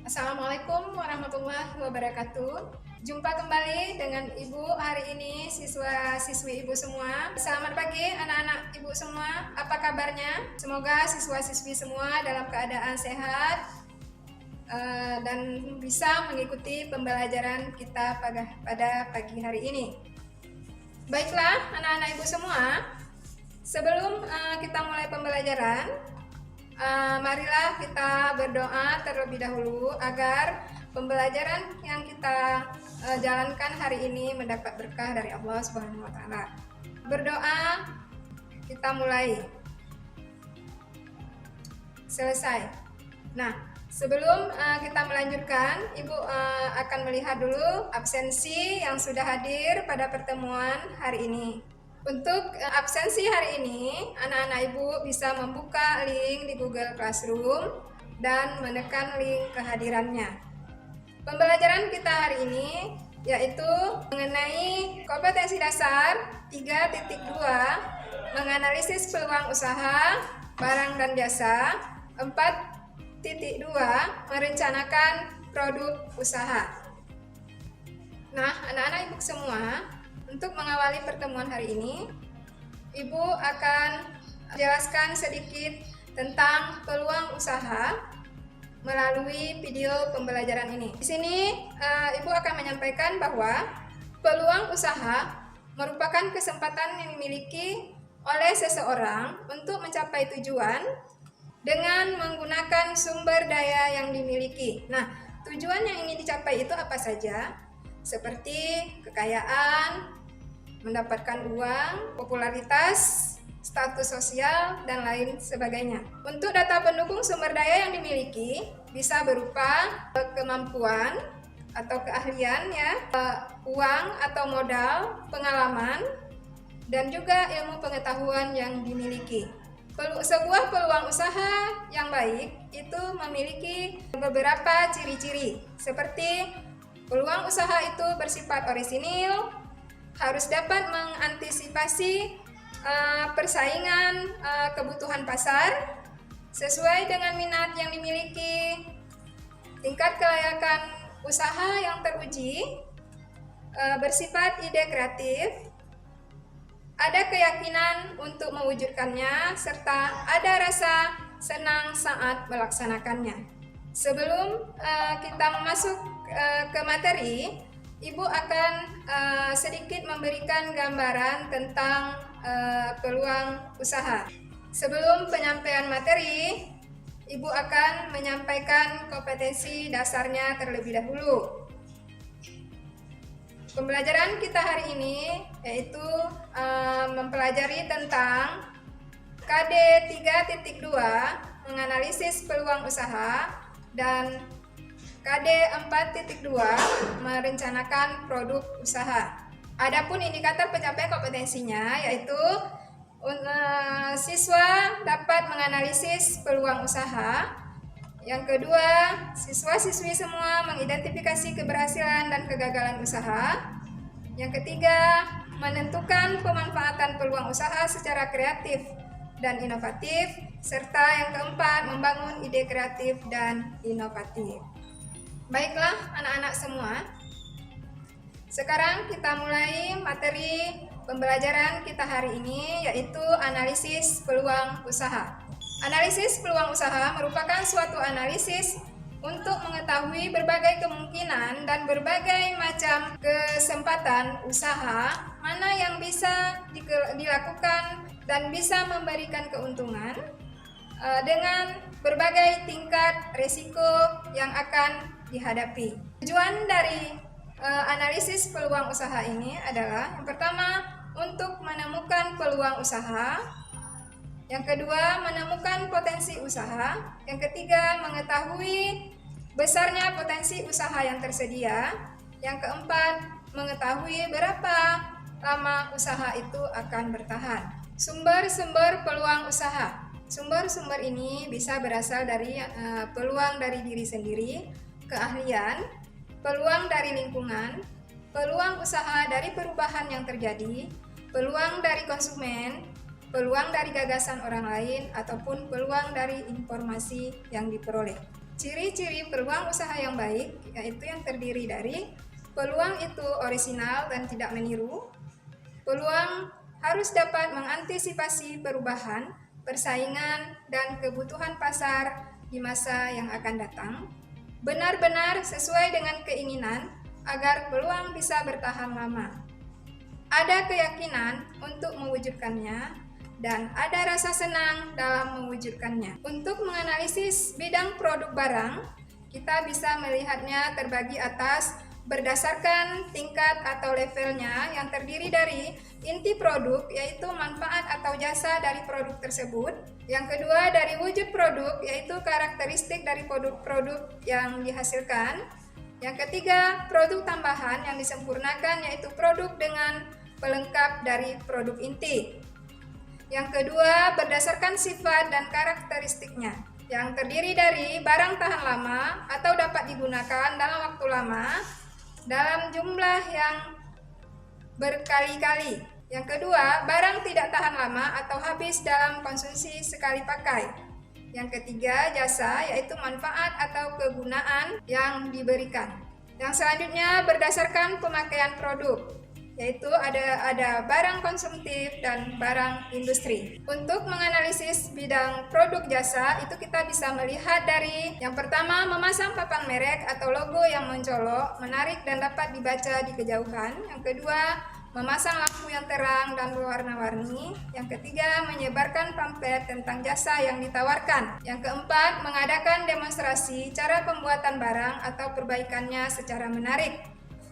Assalamualaikum warahmatullahi wabarakatuh. Jumpa kembali dengan Ibu hari ini, siswa-siswi Ibu semua. Selamat pagi anak-anak Ibu semua, apa kabarnya? Semoga siswa-siswi semua dalam keadaan sehat dan bisa mengikuti pembelajaran kita pada pagi hari ini. Baiklah anak-anak Ibu semua, sebelum kita mulai pembelajaran, marilah kita berdoa terlebih dahulu agar pembelajaran yang kita jalankan hari ini mendapat berkah dari Allah Subhanahu wa taala. Berdoa, kita mulai. Selesai. Nah, sebelum kita melanjutkan, Ibu akan melihat dulu absensi yang sudah hadir pada pertemuan hari ini. Untuk absensi hari ini, anak-anak Ibu bisa membuka link di Google Classroom dan menekan link kehadirannya. Pembelajaran kita hari ini yaitu mengenai kompetensi dasar 3.2, menganalisis peluang usaha, barang dan jasa, 4.2, merencanakan produk usaha. Nah, anak-anak Ibu semua, untuk mengawali pertemuan hari ini, Ibu akan jelaskan sedikit tentang peluang usaha melalui video pembelajaran ini. Di sini Ibu akan menyampaikan bahwa peluang usaha merupakan kesempatan yang dimiliki oleh seseorang untuk mencapai tujuan dengan menggunakan sumber daya yang dimiliki. Nah, tujuan yang ingin dicapai itu apa saja? Seperti kekayaan, mendapatkan uang, popularitas, status sosial, dan lain sebagainya. Untuk data pendukung sumber daya yang dimiliki bisa berupa kemampuan atau keahlian, uang atau modal, pengalaman, dan juga ilmu pengetahuan yang dimiliki. Sebuah peluang usaha yang baik itu memiliki beberapa ciri-ciri, seperti peluang usaha itu bersifat orisinil, harus dapat mengantisipasi persaingan kebutuhan pasar sesuai dengan minat yang dimiliki, tingkat kelayakan usaha yang teruji, bersifat ide kreatif, ada keyakinan untuk mewujudkannya, serta ada rasa senang saat melaksanakannya. Sebelum kita masuk ke materi, Ibu akan sedikit memberikan gambaran tentang peluang usaha. Sebelum penyampaian materi, Ibu akan menyampaikan kompetensi dasarnya terlebih dahulu. Pembelajaran kita hari ini yaitu mempelajari tentang KD 3.2, menganalisis peluang usaha, dan KD 4.2, merencanakan produk usaha. Adapun indikator pencapaian kompetensinya yaitu siswa dapat menganalisis peluang usaha. Yang kedua, siswa-siswi semua mengidentifikasi keberhasilan dan kegagalan usaha. Yang ketiga, menentukan pemanfaatan peluang usaha secara kreatif dan inovatif. Serta yang keempat, membangun ide kreatif dan inovatif. Baiklah anak-anak semua, sekarang kita mulai materi pembelajaran kita hari ini, yaitu analisis peluang usaha. Analisis peluang usaha merupakan suatu analisis untuk mengetahui berbagai kemungkinan dan berbagai macam kesempatan usaha mana yang bisa dilakukan dan bisa memberikan keuntungan dengan berbagai tingkat risiko yang akan dihadapi. Tujuan dari analisis peluang usaha ini adalah yang pertama, untuk menemukan peluang usaha, yang kedua, menemukan potensi usaha, yang ketiga, mengetahui besarnya potensi usaha yang tersedia, yang keempat, mengetahui berapa lama usaha itu akan bertahan. Sumber-sumber peluang usaha. Sumber-sumber ini bisa berasal dari peluang dari diri sendiri, keahlian, peluang dari lingkungan, peluang usaha dari perubahan yang terjadi, peluang dari konsumen, peluang dari gagasan orang lain, ataupun peluang dari informasi yang diperoleh. Ciri-ciri peluang usaha yang baik yaitu yang terdiri dari peluang itu orisinal dan tidak meniru, peluang harus dapat mengantisipasi perubahan, persaingan, dan kebutuhan pasar di masa yang akan datang, benar-benar sesuai dengan keinginan agar peluang bisa bertahan lama. Ada keyakinan untuk mewujudkannya, dan ada rasa senang dalam mewujudkannya. Untuk menganalisis bidang produk barang, kita bisa melihatnya terbagi atas berdasarkan tingkat atau levelnya yang terdiri dari inti produk, yaitu manfaat atau jasa dari produk tersebut. Yang kedua dari wujud produk, yaitu karakteristik dari produk-produk yang dihasilkan. Yang ketiga, produk tambahan yang disempurnakan, yaitu produk dengan pelengkap dari produk inti. Yang kedua, berdasarkan sifat dan karakteristiknya, yang terdiri dari barang tahan lama atau dapat digunakan dalam waktu lama dalam jumlah yang berkali-kali. Yang kedua, barang tidak tahan lama atau habis dalam konsumsi sekali pakai. Yang ketiga, jasa, yaitu manfaat atau kegunaan yang diberikan. Yang selanjutnya, berdasarkan pemakaian produk, yaitu ada barang konsumtif dan barang industri. Untuk menganalisis bidang produk jasa, itu kita bisa melihat dari yang pertama, memasang papan merek atau logo yang mencolok, menarik dan dapat dibaca di kejauhan. Yang kedua, memasang lampu yang terang dan berwarna-warni. Yang ketiga, menyebarkan pamflet tentang jasa yang ditawarkan. Yang keempat, mengadakan demonstrasi cara pembuatan barang atau perbaikannya secara menarik.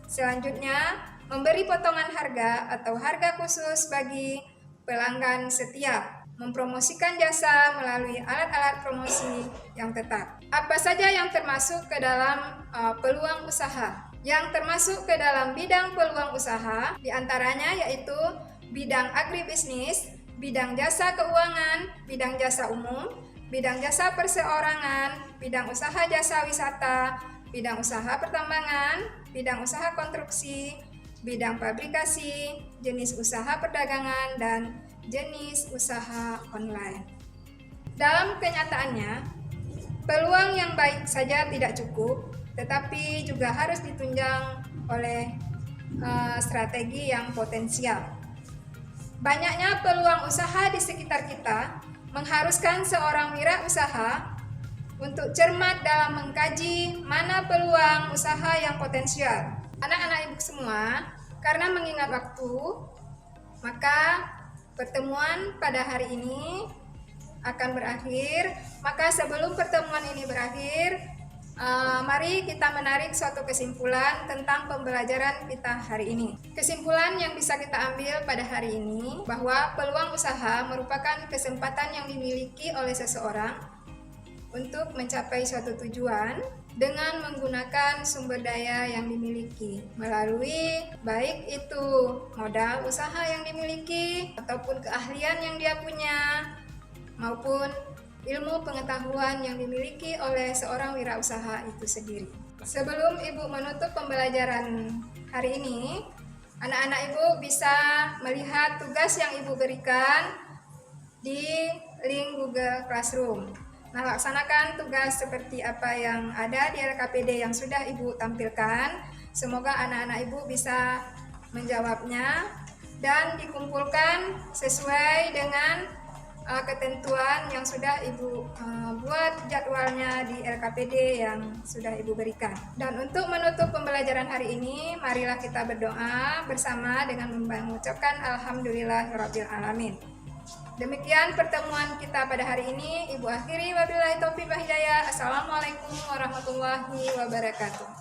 Selanjutnya, memberi potongan harga atau harga khusus bagi pelanggan setia, mempromosikan jasa melalui alat-alat promosi yang tetap. Apa saja yang termasuk ke dalam peluang usaha? Yang termasuk ke dalam bidang peluang usaha diantaranya yaitu bidang agribisnis, bidang jasa keuangan, bidang jasa umum, bidang jasa perseorangan, bidang usaha jasa wisata, bidang usaha pertambangan, bidang usaha konstruksi, bidang fabrikasi, jenis usaha perdagangan, dan jenis usaha online. Dalam kenyataannya, peluang yang baik saja tidak cukup, tetapi juga harus ditunjang oleh strategi yang potensial. Banyaknya peluang usaha di sekitar kita mengharuskan seorang wirausaha untuk cermat dalam mengkaji mana peluang usaha yang potensial. Anak-anak ibu semua, karena mengingat waktu, maka pertemuan pada hari ini akan berakhir. Maka sebelum pertemuan ini berakhir, mari kita menarik suatu kesimpulan tentang pembelajaran kita hari ini. Kesimpulan yang bisa kita ambil pada hari ini bahwa peluang usaha merupakan kesempatan yang dimiliki oleh seseorang untuk mencapai suatu tujuan dengan menggunakan sumber daya yang dimiliki melalui baik itu modal usaha yang dimiliki ataupun keahlian yang dia punya maupun ilmu pengetahuan yang dimiliki oleh seorang wirausaha itu sendiri. Sebelum Ibu menutup pembelajaran hari ini, anak-anak Ibu bisa melihat tugas yang Ibu berikan di link Google Classroom. Nah, laksanakan tugas seperti apa yang ada di LKPD yang sudah Ibu tampilkan. Semoga anak-anak Ibu bisa menjawabnya dan dikumpulkan sesuai dengan ketentuan yang sudah Ibu buat jadwalnya di LKPD yang sudah Ibu berikan. Dan untuk menutup pembelajaran hari ini, marilah kita berdoa bersama dengan mengucapkan Alhamdulillahirabbil alamin. Demikian pertemuan kita pada hari ini. Ibu akhiri, wabillahi taufiq wal hidayah. Assalamualaikum warahmatullahi wabarakatuh.